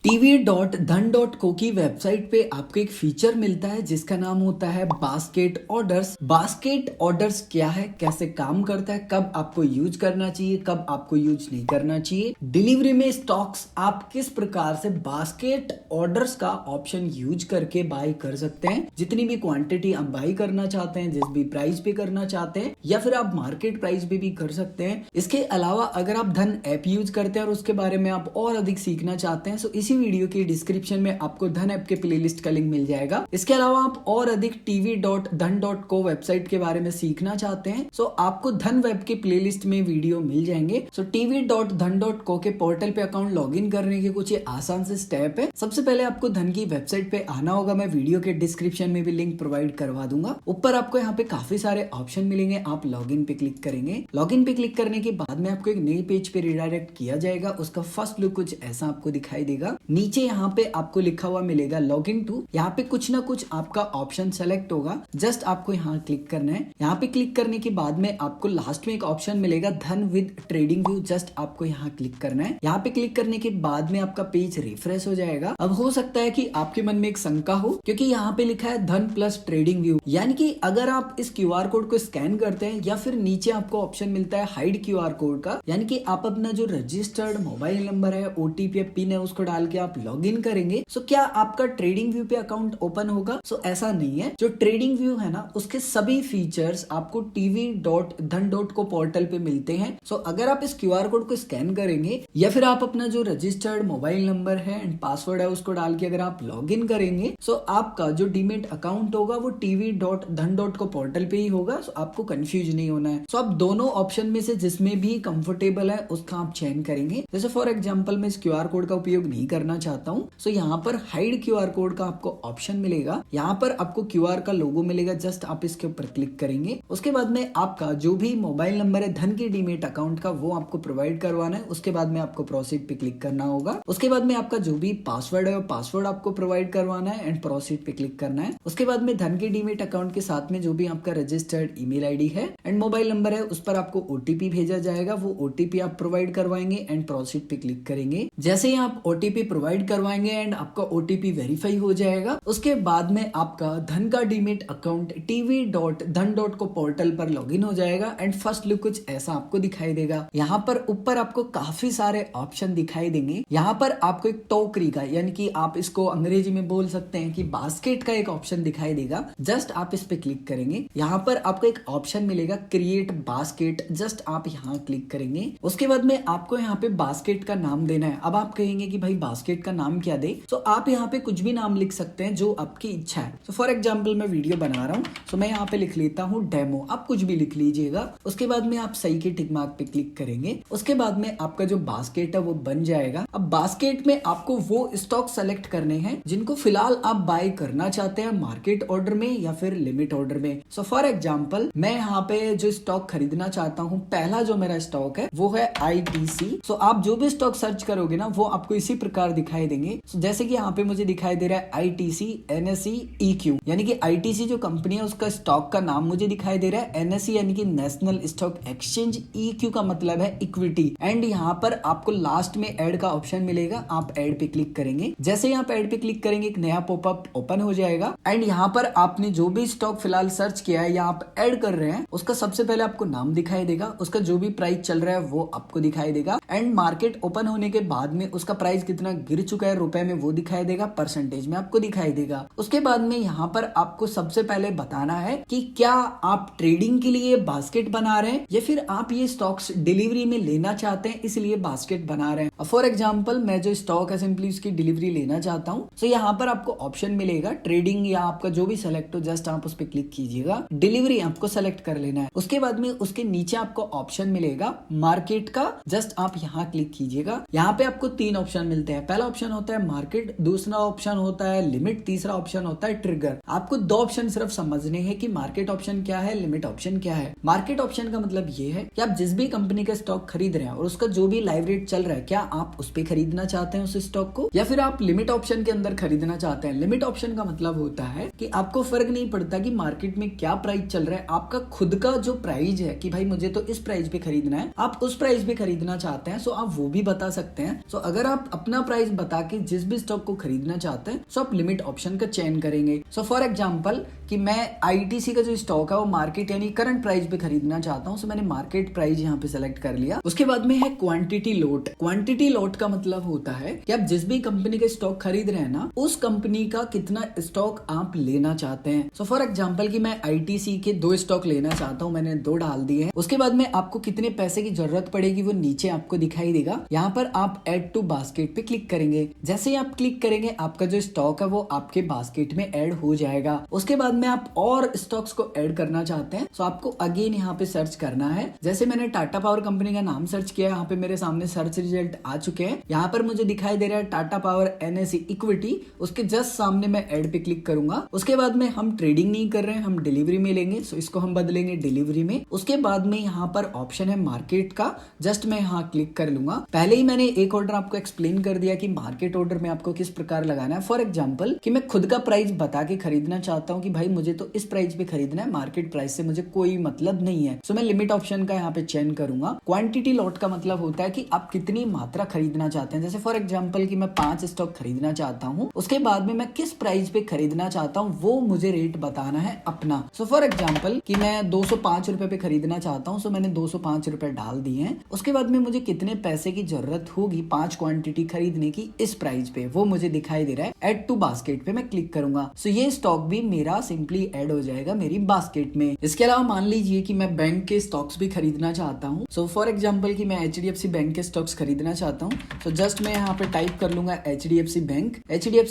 tv.dhan.co की website पे आपको एक फीचर मिलता है जिसका नाम होता है बास्केट ऑर्डर्स। बास्केट ऑर्डर्स क्या है, कैसे काम करता है, कब आपको यूज करना चाहिए, कब आपको यूज नहीं करना चाहिए, डिलीवरी में स्टॉक्स आप किस प्रकार से बास्केट ऑर्डर्स का ऑप्शन यूज करके बाय कर सकते हैं। जितनी भी क्वांटिटी आप बाय करना चाहते हैं, जिस भी प्राइस पे करना चाहते हैं, या फिर आप मार्केट प्राइस पे भी कर सकते हैं। इसके अलावा अगर आप धन ऐप यूज करते हैं और उसके बारे में आप और अधिक सीखना चाहते हैं तो इसी वीडियो की डिस्क्रिप्शन में आपको धन ऐप के प्लेलिस्ट का लिंक मिल जाएगा। इसके अलावा आप और अधिक tv.dhan.co वेबसाइट के बारे में सीखना चाहते हैं तो आपको धन वेब के प्लेलिस्ट में वीडियो मिल जाएंगे। सो tv.dhan.co के पोर्टल पे अकाउंट लॉगिन करने के कुछ आसान से स्टेप है। सबसे पहले आपको धन की वेबसाइट पे आना होगा। मैं वीडियो के डिस्क्रिप्शन में भी लिंक प्रोवाइड करवा दूंगा। ऊपर आपको यहाँ पे काफी सारे ऑप्शन मिलेंगे। आप लॉगिन पे क्लिक करेंगे। लॉगिन पे क्लिक करने के बाद में आपको एक नए पेज पे रिडायरेक्ट किया जाएगा। उसका फर्स्ट लुक कुछ ऐसा आपको दिखाई देगा। नीचे यहाँ पे आपको लिखा हुआ मिलेगा लॉगिन टू। यहाँ पे कुछ ना कुछ आपका ऑप्शन सेलेक्ट होगा। जस्ट आपको यहाँ क्लिक करना है। यहाँ पे क्लिक करने के बाद में आपको लास्ट में एक ऑप्शन मिलेगा धन विद ट्रेडिंग व्यू। जस्ट आपको यहाँ क्लिक करना है। यहाँ पे क्लिक करने के बाद में आपका पेज रिफ्रेश हो जाएगा। अब हो सकता है कि आपके मन में एक शंका हो, क्योंकि यहाँ पे लिखा है धन प्लस ट्रेडिंग व्यू, यानी कि अगर आप इस क्यूआर कोड को स्कैन करते हैं या फिर नीचे आपको ऑप्शन मिलता है हाइड क्यूआर कोड का, यानी कि आप अपना जो रजिस्टर्ड मोबाइल नंबर है, ओटीपी पिन है, उसको डाल के आप लॉगिन करेंगे सो क्या आपका ट्रेडिंग व्यू पे अकाउंट ओपन होगा? सो ऐसा नहीं है। जो ट्रेडिंग व्यू है ना, उसके सभी फीचर्स आपको tv.dhan.co पोर्टल पे मिलते हैं। सो अगर आप इस क्यूआर कोड को स्कैन करेंगे या फिर आप अपना जो रजिस्टर्ड मोबाइल नंबर है एंड पासवर्ड है उसको डाल के अगर आप लॉगिन करेंगे सो आपका जो डीमेट अकाउंट होगा वो tv.dhan.co पोर्टल पे ही होगा। सो आपको कंफ्यूज नहीं होना है। सो आप दोनों ऑप्शन में से जिसमें भी कंफर्टेबल है उसका आप चयन करेंगे। जैसे फॉर एग्जांपल मैं इस क्यूआर कोड का उपयोग नहीं करना चाहता हूँ, सो यहाँ पर हाइड क्यूआर कोड का आपको ऑप्शन मिलेगा। यहाँ पर आपको क्यूआर का लोगो मिलेगा। जस्ट आप इसके ऊपर क्लिक करेंगे। उसके बाद में आपका जो भी मोबाइल नंबर है धन के डीमेट अकाउंट का वो आपको प्रोवाइड करवाना है। उसके बाद में आपको प्रोसीड पे क्लिक करना होगा। उसके बाद में आपका जो भी पासवर्ड है वो पासवर्ड आपको प्रोवाइड करवाना है एंड प्रोसीड पे क्लिक करना है। उसके बाद में धन के डीमेट अकाउंट के साथ में जो भी आपका रजिस्टर्ड ईमेल आईडी है एंड मोबाइल नंबर है उस पर आपको ओटीपी भेजा जाएगा। वो ओटीपी आप प्रोवाइड करवाएंगे एंड प्रोसीड पे क्लिक करेंगे। जैसे ही आप ओटीपी प्रोवाइड करवाएंगे एंड आपका ओटीपी वेरीफाई हो जाएगा, उसके बाद में आपका धन का डीमेट अकाउंट tv.dhan.co पोर्टल पर लॉगिन हो जाएगा एंड फर्स्ट लुक कुछ ऐसा आपको दिखाई देगा। यहाँ पर ऊपर आपको काफी सारे ऑप्शन दिखाई देंगे। यहाँ पर आपको एक टोकरी का, यानी कि आप इसको अंग्रेजी में बोल सकते हैं कि बास्केट का एक ऑप्शन दिखाई देगा। जस्ट आप इस पे क्लिक करेंगे। यहाँ पर आपको एक ऑप्शन मिलेगा क्रिएट बास्केट। जस्ट आप यहाँ क्लिक करेंगे। उसके बाद में आपको यहाँ पे बास्केट का नाम देना है। अब आप कहेंगे कि भाई बास्केट का नाम क्या दे, तो आप यहाँ पे कुछ भी नाम लिख सकते हैं जो आपकी इच्छा है। तो फॉर एग्जाम्पल मैं वीडियो बना रहा हूँ तो मैं यहाँ पे लिख लेता हूँ डेमो। आप कुछ भी लिख लीजिएगा। उसके बाद में आप सही के टिक मार्क पे क्लिक करेंगे। उसके बाद में आपका जो बास्केट है वो बन जाएगा। अब बास्केट में आपको वो स्टॉक सेलेक्ट करने हैं जिनको फिलहाल आप बाय करना चाहते हैं मार्केट ऑर्डर में या फिर लिमिट ऑर्डर में। सो फॉर एग्जाम्पल मैं यहाँ पे जो स्टॉक खरीदना चाहता हूँ, पहला जो मेरा स्टॉक है वो है ITC। सो आप जो भी स्टॉक सर्च करोगे ना वो आपको इसी प्रकार दिखाई देंगे। जैसे कि यहाँ पे मुझे दिखाई दे रहा है ITC NSE EQ, यानी कि ITC जो कंपनी है उसका स्टॉक का नाम मुझे दिखाई दे रहा है। NSE यानी कि नेशनल स्टॉक एक्सचेंज, EQ का मतलब है इक्विटी। एंड यहाँ पर आपको लास्ट में ऐड का ऑप्शन मिलेगा। आप ऐड पे क्लिक करेंगे। जैसे यहाँ पे ऐड पे क्लिक करेंगे एक नया पॉपअप ओपन हो जाएगा एंड यहाँ पर आपने जो भी स्टॉक फिलहाल सर्च किया है या आप ऐड कर रहे हैं उसका सबसे पहले आपको नाम दिखाई देगा। उसका जो भी प्राइस चल रहा है वो आपको दिखाई देगा एंड मार्केट ओपन होने के बाद में उसका प्राइस कितना गिर चुका है रुपए में वो दिखाई देगा, परसेंटेज में आपको दिखाई देगा। उसके बाद में यहाँ पर आपको सबसे पहले बताना है कि क्या आप ट्रेडिंग के लिए बास्केट बना रहे हैं या फिर आप ये स्टॉक्स डिलीवरी में लेना चाहते हैं इसलिए बास्केट बना रहे हैं। फॉर एग्जाम्पल मैं जो स्टॉक है सिंपली उसकी डिलीवरी लेना चाहता हूँ। तो यहाँ पर आपको ऑप्शन मिलेगा ट्रेडिंग या आपका जो भी सेलेक्ट हो, जस्ट आप उस पर क्लिक कीजिएगा। डिलीवरी आपको सेलेक्ट कर लेना है। उसके बाद में उसके नीचे आपको ऑप्शन मिलेगा मार्केट का। जस्ट आप यहाँ क्लिक कीजिएगा। यहाँ पे आपको 3 ऑप्शन मिलते हैं। पहला ऑप्शन होता है मार्केट, दूसरा ऑप्शन होता है लिमिट, तीसरा ऑप्शन होता है ट्रिगर। आपको 2 ऑप्शन सिर्फ समझने हैं कि मार्केट ऑप्शन क्या है, लिमिट ऑप्शन क्या है। मार्केट ऑप्शन का मतलब ये है कि आप जिस भी कंपनी का स्टॉक खरीद रहे हैं और उसका जो भी लाइव रेट चल रहा है, क्या आप उस पे खरीदना चाहते हैं उस स्टॉक को, या फिर आप लिमिट ऑप्शन के अंदर खरीदना चाहते हैं। लिमिट ऑप्शन का मतलब होता है कि आपको फर्क नहीं पड़ता कि मार्केट में क्या प्राइस चल रहा है, आपका खुद का जो प्राइस है कि भाई मुझे तो इस प्राइस पे खरीदना है, आप उस प्राइस पे खरीदना चाहते हैं, सो आप वो भी बता सकते हैं। सो अगर आप अपना प्राइस प्राइस बता के जिस भी स्टॉक को खरीदना चाहते हैं सो आप लिमिट ऑप्शन का चयन करेंगे। सो फॉर एग्जांपल कि मैं आईटीसी का जो स्टॉक है वो मार्केट यानी करंट प्राइस पे खरीदना चाहता हूँ, सो मैंने मार्केट प्राइस यहाँ पे सेलेक्ट कर लिया। उसके बाद में है क्वांटिटी लॉट। क्वांटिटी लॉट का मतलब होता है कि आप जिस भी कंपनी के स्टॉक खरीद रहे हैं ना, उस कंपनी का कितना स्टॉक आप लेना चाहते हैं। सो फॉर एग्जांपल कि मैं आईटीसी के 2 स्टॉक लेना चाहता हूँ, मैंने 2 डाल दिए हैं। उसके बाद में आपको कितने पैसे की जरूरत पड़ेगी वो नीचे आपको दिखाई देगा। यहाँ पर आप ऐड टू बास्केट पे क्लिक करेंगे। जैसे ही आप क्लिक करेंगे आपका जो स्टॉक है वो आपके बास्केट में ऐड हो जाएगा। उसके बाद में आप और स्टॉक्स को ऐड करना चाहते हैं तो आपको अगेन यहाँ पे सर्च करना है। जैसे मैंने टाटा पावर कंपनी का नाम सर्च किया, यहाँ पे मेरे सामने सर्च रिजल्ट आ चुके हैं। यहाँ पर मुझे दिखाई दे रहा है टाटा पावर एनएसई इक्विटी, उसके जस्ट सामने मैं ऐड पे क्लिक करूंगा। उसके बाद में हम ट्रेडिंग नहीं कर रहे हैं, हम डिलीवरी में लेंगे, सो इसको हम बदलेंगे डिलीवरी में। उसके बाद में यहाँ पर ऑप्शन है मार्केट का, जस्ट मैं यहाँ क्लिक कर लूंगा। पहले ही मैंने एक ऑर्डर आपको एक्सप्लेन कर दिया कि मार्केट ऑर्डर में आपको किस प्रकार लगाना है। फॉर एग्जाम्पल कि मैं खुद का प्राइस बता के खरीदना चाहता हूँ कि भाई मुझे तो इस प्राइस पे खरीदना है, मार्केट प्राइस से मुझे कोई मतलब नहीं है, सो मैं लिमिट ऑप्शन का यहाँ पे चयन करूंगा। क्वांटिटी लॉट का मतलब होता है कि आप कितनी मात्रा खरीदना चाहते हैं। जैसे फॉर एग्जांपल कि मैं 5 स्टॉक खरीदना चाहता हूँ, उसके बाद में मैं किस प्राइस पे खरीदना चाहता हूँ वो मुझे रेट बताना है अपना। सो फॉर एग्जांपल कि मैं 205 रुपए पे खरीदना चाहता हूँ, सो मैंने 205 रुपए डाल दिए हैं। उसके बाद में मुझे कितने पैसे की जरूरत होगी 5 क्वांटिटी खरीदने की इस प्राइस पे वो मुझे दिखाई दे रहा है। ऐड टू बास्केट पे मैं क्लिक करूंगा, सो ये स्टॉक भी मेरा सिंपली ऐड हो जाएगा मेरी बास्केट में। इसके अलावा मान लीजिए कि मैं बैंक के स्टॉक्स भी खरीदना चाहता हूँ। सो फॉर एग्जांपल कि मैं एचडीएफसी बैंक के स्टॉक्स खरीदना चाहता हूँ, सो जस्ट मैं यहाँ पे टाइप कर लूंगा एचडीएफसी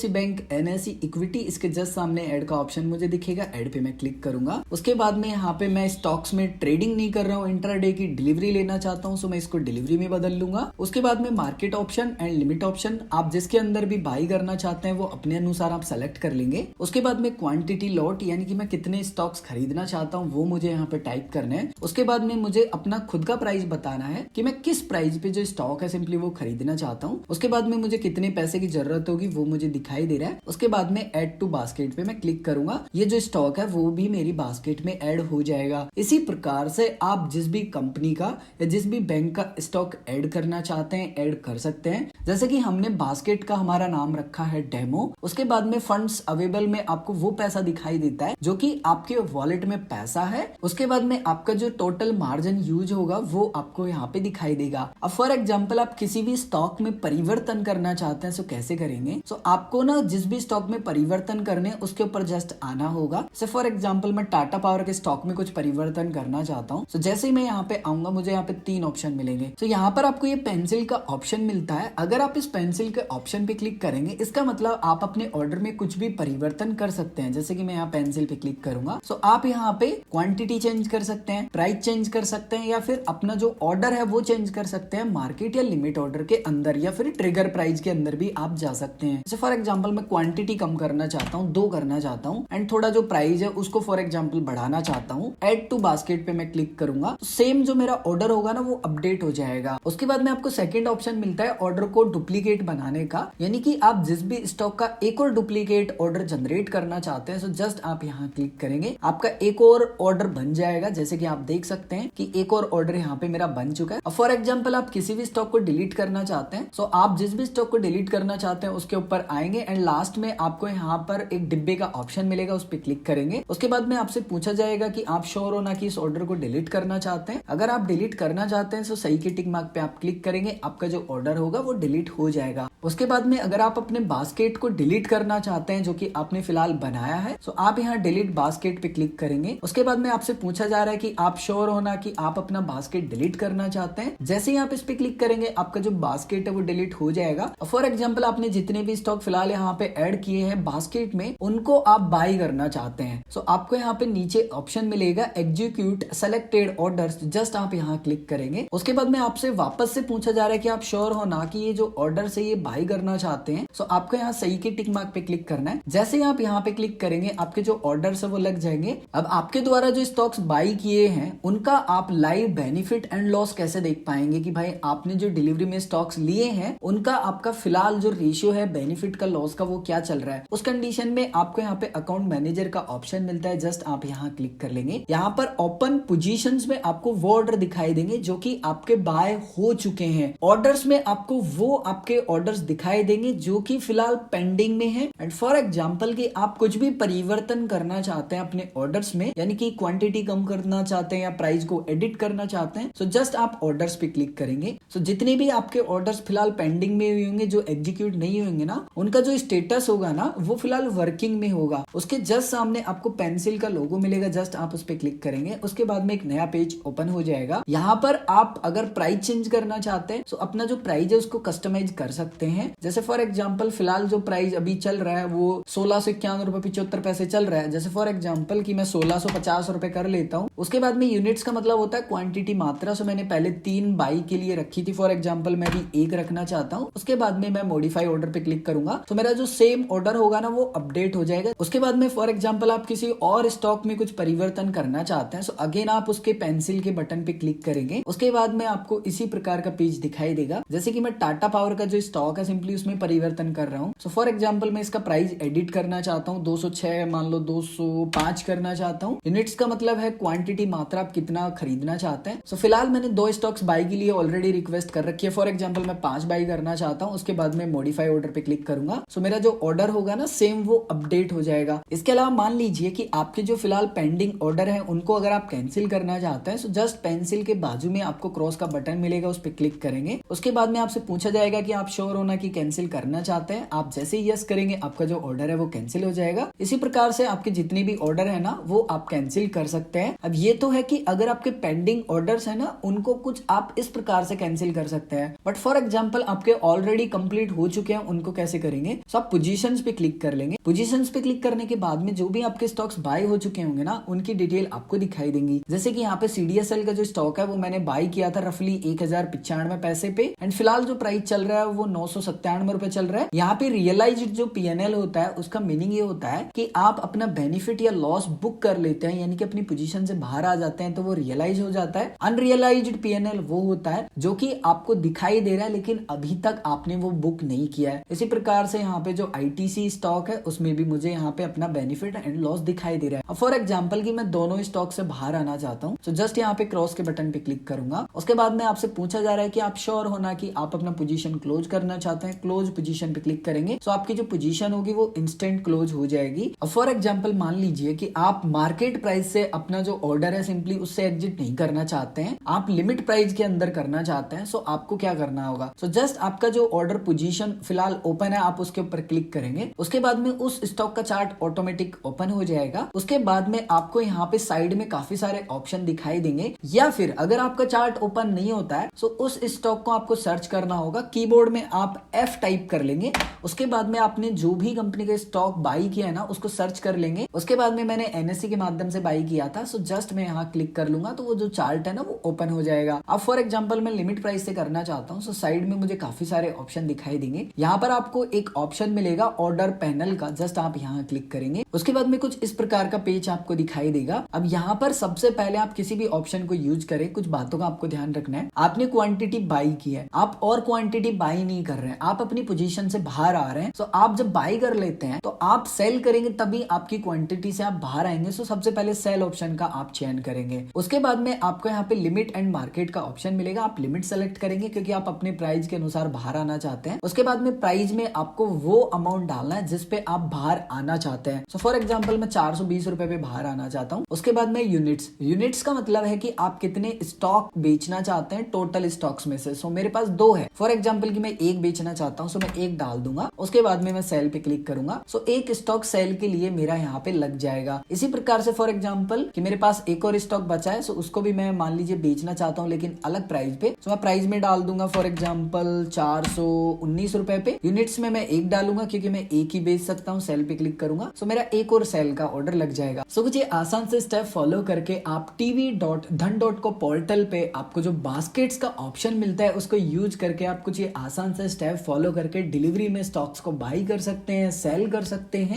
बैंक एनएसई इक्विटी, इसके जस्ट सामने ऐड का ऑप्शन मुझे दिखेगा, ऐड पे मैं क्लिक करूंगा। उसके बाद में यहाँ पे मैं स्टॉक्स में ट्रेडिंग नहीं कर रहा हूँ, इंट्राडे की डिलीवरी लेना चाहता हूँ, सो मैं इसको डिलीवरी में बदल लूंगा। उसके बाद में market option and limit option, आप जिसके अंदर भी बाई करना चाहते हैं वो अपने अनुसार आप सेलेक्ट कर लेंगे। उसके बाद में क्वांटिटी लॉट यानी कि मैं कितने स्टॉक्स खरीदना चाहता हूँ वो मुझे यहाँ पे टाइप करना है। उसके बाद में मुझे अपना खुद का प्राइस बताना है कि मैं किस प्राइस पे जो स्टॉक है सिंपली वो खरीदना चाहता हूँ। उसके बाद में मुझे कितने पैसे की जरूरत होगी वो मुझे दिखाई दे रहा है। उसके बाद में ऐड टू बास्केट पे मैं क्लिक करूंगा, ये जो स्टॉक है वो भी मेरी बास्केट में ऐड हो जाएगा। इसी प्रकार से आप जिस भी कंपनी का या जिस भी बैंक का स्टॉक ऐड करना चाहते हैं ऐड कर सकते हैं। जैसे कि हमने बास्केट का हमारा नाम रखा है डेमो। उसके बाद में फंड्स अवेलेबल में आपको वो पैसा दिखाई देता है जो कि आपके वॉलेट में पैसा है। उसके बाद में आपका जो टोटल मार्जिन यूज होगा वो आपको यहाँ पे दिखाई देगा। अब फॉर एग्जांपल आप किसी भी स्टॉक में परिवर्तन करना चाहते हैं, सो कैसे करेंगे? सो आपको ना जिस भी स्टॉक में परिवर्तन करने उसके ऊपर जस्ट आना होगा। सो फॉर एग्जांपल मैं टाटा पावर के स्टॉक में कुछ परिवर्तन करना चाहता हूँ, सो जैसे ही मैं यहाँ पे आऊंगा मुझे यहाँ पे 3 ऑप्शन मिलेंगे। सो यहाँ पर आपको ये पेंसिल का ऑप्शन मिलता है। अगर आप इस पेंसिल के ऑप्शन पे क्लिक करेंगे इसका मतलब आप अपने ऑर्डर में कुछ भी परिवर्तन कर सकते हैं। जैसे कि मैं यहाँ पेंसिल पे क्लिक करूंगा, सो आप यहाँ पे क्वांटिटी चेंज कर सकते हैं, प्राइस चेंज कर सकते हैं, या फिर अपना जो ऑर्डर है वो चेंज कर सकते हैं मार्केट या लिमिट ऑर्डर के अंदर, या फिर ट्रिगर प्राइस के अंदर भी आप जा सकते हैं। जैसे फॉर एग्जांपल मैं क्वांटिटी कम करना चाहता हूँ, 2 करना चाहता हूँ, एंड थोड़ा जो प्राइस है उसको फॉर एग्जांपल बढ़ाना चाहता हूँ। ऐड टू बास्केट पे मैं क्लिक करूंगा, तो सेम जो मेरा ऑर्डर होगा ना वो अपडेट हो जाएगा। उसके बाद में आपको सेकंड ऑप्शन मिलता है ऑर्डर को डुप्लीकेट बनाने का, यानी कि आप जिस भी स्टॉक का एक और डुप्लीकेट ऑर्डर जनरेट करना चाहते हैं, सो जस्ट आप यहाँ क्लिक करेंगे, आपका एक और ऑर्डर बन जाएगा। जैसे कि आप देख सकते हैं कि एक और ऑर्डर यहाँ पे मेरा बन चुका है। फॉर एग्जांपल आप किसी भी स्टॉक को डिलीट करना चाहते हैं, सो आप जिस भी स्टॉक को डिलीट करना चाहते हैं उसके ऊपर आएंगे एंड लास्ट में आपको यहाँ पर एक डिब्बे का ऑप्शन मिलेगा, उस पर क्लिक करेंगे। उसके बाद में आपसे पूछा जाएगा कि आप श्योर हो ना कि इस ऑर्डर को डिलीट करना चाहते हैं। अगर आप डिलीट करना चाहते हैं तो सही के टिक मार्क पे आप क्लिक करेंगे, आपका जो ऑर्डर होगा वो डिलीट हो जाएगा। उसके बाद में अगर आप अपने बास्केट को डिलीट करना चाहते हैं जो कि आपने फिलहाल बनाया है, सो आप यहाँ डिलीट बास्केट पे क्लिक करेंगे। उसके बाद में आपसे पूछा जा रहा है कि आप श्योर होना कि आप अपना बास्केट डिलीट करना चाहते हैं। जैसे ही आप इस पे क्लिक करेंगे आपका जो बास्केट है वो डिलीट हो जाएगा। फॉर एग्जांपल आपने जितने भी स्टॉक फिलहाल यहाँ पे ऐड किए हैं बास्केट में उनको आप बाई करना चाहते हैं, सो आपको यहाँ पे नीचे ऑप्शन मिलेगा एग्जीक्यूट सेलेक्टेड ऑर्डर्स, जस्ट आप यहाँ क्लिक करेंगे। उसके बाद में आपसे वापस से पूछा जा रहा है कि आप श्योर हो ना कि ये जो ऑर्डर से ये बाई करना चाहते हैं, सो आपको यहाँ सही के टिक मार्क पे क्लिक करना है। जैसे ही आप यहाँ पे क्लिक करेंगे आपके जो ऑर्डर्स है वो लग जाएंगे। अब आपके द्वारा जो स्टॉक्स बाई किए हैं उनका आप लाइव बेनिफिट एंड लॉस कैसे देख पाएंगे कि भाई आपने जो डिलीवरी में स्टॉक्स लिए हैं उनका आपका फिलहाल जो रेशियो है बेनिफिट का लॉस का वो क्या चल रहा है। उस कंडीशन में आपको यहाँ पे अकाउंट मैनेजर का ऑप्शन मिलता है, जस्ट आप यहाँ क्लिक कर लेंगे। यहाँ पर ओपन पोजीशंस में आपको वो ऑर्डर दिखाई देंगे जो कि आपके बाय हो चुके हैं। ऑर्डर्स में आपको वो आपके आपके ऑर्डर्स दिखाई देंगे जो कि फिलहाल पेंडिंग में है। एंड फॉर एग्जांपल कि आप कुछ भी परिवर्तन करना चाहते हैं अपने ऑर्डर्स में, यानी कि क्वांटिटी कम करना चाहते हैं या प्राइस को एडिट करना चाहते हैं, सो जस्ट आप ऑर्डर्स पे क्लिक करेंगे। सो जितने भी आपके ऑर्डर्स फिलहाल पेंडिंग में होंगे, जो एग्जीक्यूट नहीं होंगे ना, उनका जो स्टेटस होगा ना वो फिलहाल वर्किंग में होगा। उसके जस्ट सामने आपको पेंसिल का लोगो मिलेगा, जस्ट आप उस पर क्लिक करेंगे। उसके बाद में एक नया पेज ओपन हो जाएगा। यहाँ पर आप अगर प्राइस चेंज करना चाहते हैं तो अपना जो प्राइस है उसको कस्टमाइज कर सकते हैं। जैसे फॉर एग्जांपल फिलहाल जो प्राइस अभी चल रहा है वो 1651.75 चल रहा है। जैसे फॉर एग्जांपल कि मैं 1650 रुपए कर लेता हूँ। उसके बाद में यूनिट्स का मतलब होता है क्वांटिटी, मात्रा। सो मैंने पहले 3 बाई के लिए रखी थी, फॉर एग्जांपल मैं भी 1 रखना चाहता हूँ। उसके बाद में मैं मॉडिफाई ऑर्डर पे क्लिक करूंगा तो मेरा जो सेम ऑर्डर होगा ना वो अपडेट हो जाएगा। उसके बाद में फॉर एग्जांपल आप किसी और स्टॉक में कुछ परिवर्तन करना चाहते हैं, सो अगेन आप उसके पेंसिल के बटन पे क्लिक करेंगे। उसके बाद में आपको इसी प्रकार का पेज दिखाई देगा। जैसे कि मैं टाटा पावर का जो स्टॉक है सिंपली उसमें परिवर्तन कर रहा हूँ। सो फॉर एग्जांपल मैं इसका प्राइस एडिट करना चाहता हूँ, 206 मान लो 205 करना चाहता हूँ। यूनिट्स का मतलब है क्वांटिटी, मात्रा, आप कितना खरीदना चाहते हैं। सो फिलहाल मैंने 2 स्टॉक्स बाई के लिए ऑलरेडी रिक्वेस्ट कर रखी है। फॉर एग्जांपल मैं 5 बाई करना चाहता हूँ। उसके बाद में मॉडिफाई ऑर्डर पे क्लिक करूंगा। सो मेरा जो ऑर्डर होगा ना सेम वो अपडेट हो जाएगा। इसके अलावा मान लीजिए कि आपके जो फिलहाल पेंडिंग ऑर्डर है उनको अगर आप कैंसिल करना चाहते हैं, सो जस्ट पेंसिल के बाजू में आपको क्रॉस का बटन मिलेगा, उस पर क्लिक करेंगे। उसके बाद में आपसे पूछा जाएगा कि आप श्योर होना कि कैंसिल करना चाहते हैं। आप जैसे ही यस करेंगे आपका जो ऑर्डर है वो कैंसिल हो जाएगा। इसी प्रकार से आपके जितने भी ऑर्डर है ना वो आप कैंसिल कर सकते हैं। अब ये तो है कि अगर आपके पेंडिंग ऑर्डर्स है ना उनको कुछ आप इस प्रकार से कैंसिल कर सकते हैं। बट फॉर एग्जाम्पल आपके ऑलरेडी कंप्लीट हो चुके हैं, उनको कैसे करेंगे? सो आप पोजीशंस पे क्लिक कर लेंगे। पोजीशंस पे क्लिक करने के बाद में जो भी आपके स्टॉक्स बाय हो चुके होंगे ना उनकी डिटेल आपको दिखाई देंगी। जैसे कि यहाँ पे CDSL का जो स्टॉक है वो मैंने बाय किया था रफली 1095 पैसे पे। एंड फिलहाल जो प्राइस चल रहा है वो 997 रुपए चल रहा है। यहाँ पे रियलाइज्ड जो PNL होता है उसका मीनिंग ये होता है कि आप अपना बेनिफिट या लॉस बुक कर लेते हैं, यानी कि अपनी पोजीशन से बाहर आ जाते हैं तो वो रियलाइज हो जाता है। अनरियलाइज्ड PNL वो होता है जो कि आपको दिखाई दे रहा है लेकिन अभी तक आपने वो बुक नहीं किया है। इसी प्रकार से यहाँ पे जो ITC स्टॉक है उसमें भी मुझे यहाँ पे अपना बेनिफिट एंड लॉस दिखाई दे रहा है। अब फॉर एग्जांपल कि मैं दोनों स्टॉक से बाहर आना चाहता हूँ, तो जस्ट यहाँ पे क्रॉस के बटन पे क्लिक करूंगा। उसके बाद में आपसे पूछा जा रहा है कि आप श्योर होना कि आप अपना पोजीशन क्लोज करना चाहते हैं। क्लोज पोजीशन पे क्लिक करेंगे तो आपकी जो पोजीशन होगी वो इंस्टेंट क्लोज हो जाएगी। अब फॉर एग्जांपल मान लीजिए कि आप मार्केट प्राइस से अपना जो ऑर्डर है सिंपली उससे एग्जिट नहीं करना चाहते हैं, आप लिमिट प्राइस के अंदर करना चाहते हैं। सो आपको क्या करना होगा? सो जस्ट आपका जो ऑर्डर पोजीशन फिलहाल ओपन है आप उसके ऊपर क्लिक करेंगे। उसके बाद में उस स्टॉक का चार्ट ऑटोमेटिक ओपन हो जाएगा। उसके बाद में आपको यहाँ पे साइड में काफी सारे ऑप्शन दिखाई देंगे, या फिर अगर आपका चार्ट ओपन नहीं होता है तो उस स्टॉक को आपको सर्च करना होगा। कीबोर्ड में आप F टाइप कर लेंगे। उसके बाद में आपने जो भी कंपनी का स्टॉक बाई किया है ना उसको सर्च कर लेंगे। उसके बाद में मैंने NSE के माध्यम से बाई किया था, सो जस्ट मैं यहाँ क्लिक कर लूंगा तो वो जो चार्ट है ना वो ओपन हो जाएगा। अब फॉर एग्जांपल मैं लिमिट प्राइस से करना चाहता हूँ, सो साइड में मुझे काफी सारे ऑप्शन दिखाई देंगे। यहाँ पर आपको एक ऑप्शन मिलेगा ऑर्डर पैनल का, जस्ट आप यहाँ क्लिक करेंगे। उसके बाद में कुछ इस प्रकार का पेज आपको दिखाई देगा। अब यहाँ पर सबसे पहले आप किसी भी ऑप्शन को यूज करें, कुछ बातों का आपको ध्यान रखना है। आपने क्वांटिटी बाई की है, आप और क्वांटिटी बाई नहीं कर रहे हैं, आप अपनी पोजीशन से बाहर आ रहे हैं। सो आप जब बाई कर लेते हैं तो आप सेल करेंगे तभी आपकी क्वांटिटी से आप बाहर आएंगे। सो सबसे पहले सेल ऑप्शन का आप चयन करेंगे। उसके बाद में आपको यहाँ पे लिमिट एंड मार्केट का ऑप्शन मिलेगा, आप लिमिट सेलेक्ट करेंगे क्योंकि आप अपने प्राइस के अनुसार बाहर आना चाहते हैं। उसके बाद में प्राइस में आपको वो अमाउंट डालना है जिसपे आप बाहर आना चाहते हैं। सो फॉर एग्जांपल मैं 420 रुपए पे बाहर आना चाहता हूँ। उसके बाद में यूनिट्स का मतलब है कि आप कितने स्टॉक बेचना चाहते हैं टोटल स्टॉक्स में से। सो मेरे पास 2 है, फॉर एग्जांपल कि मैं 1 बेचना चाहता हूँ, सो मैं 1 डाल दूंगा। उसके बाद में मैं सेल पे क्लिक करूंगा। सो 1 स्टॉक सेल के लिए मेरा यहाँ पे लग जाएगा। इसी प्रकार से फॉर एग्जांपल कि मेरे पास एक और स्टॉक बचा है, सो उसको भी मैं मान लीजिए बेचना चाहता हूँ लेकिन अलग प्राइस पे। सो मैं प्राइस में डाल दूंगा फॉर एग्जांपल 419 रुपए पे। यूनिट्स में मैं 1 डालूंगा क्योंकि मैं 1 ही बेच सकता हूँ। सेल पे क्लिक करूंगा, सो मेरा एक और सेल का ऑर्डर लग जाएगा। सो कुछ आसान से स्टेप फॉलो करके आप tv.dhan.co पोर्टल पे आपको जो बास्केट्स का ऑप्शन मिलता है उसको यूज करके आप कुछ ये आसान से स्टेप फॉलो करके डिलीवरी में स्टॉक्स को बाई कर सकते हैं, सेल कर सकते हैं।